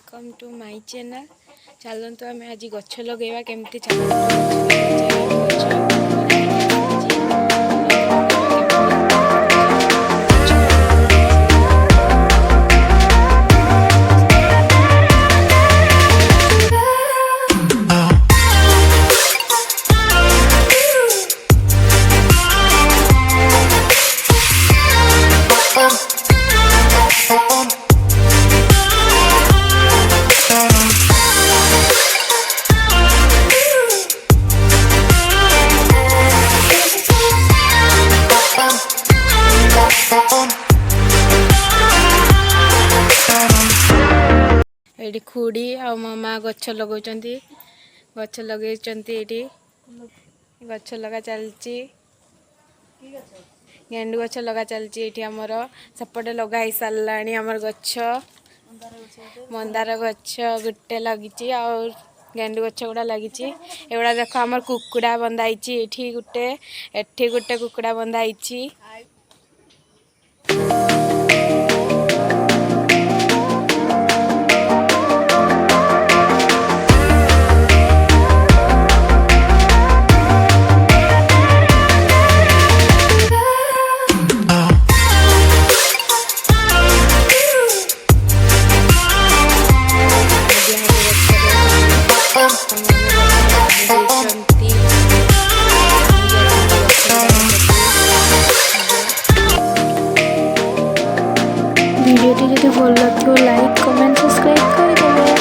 Welcome to my channel. चलतु आम आज गछ लगे केमती चलतु ये खुड़ी आ मामा गछ लगौଛନ୍ତି गछ लगेଛନ୍ତି ये गछ लगा चलची गेंडु गछ लगा चलची ये आमर सेपटे लगा ही साराणी आमर गछ मंदार गछ गुटे लगी और गेंडु गछ गुड़ा लगी एगुड़ा देख आमर कुकुड़ा बंधाई ये गोटे कुकुड़ा बंधाई वीडियोटी जो भल लगे लाइक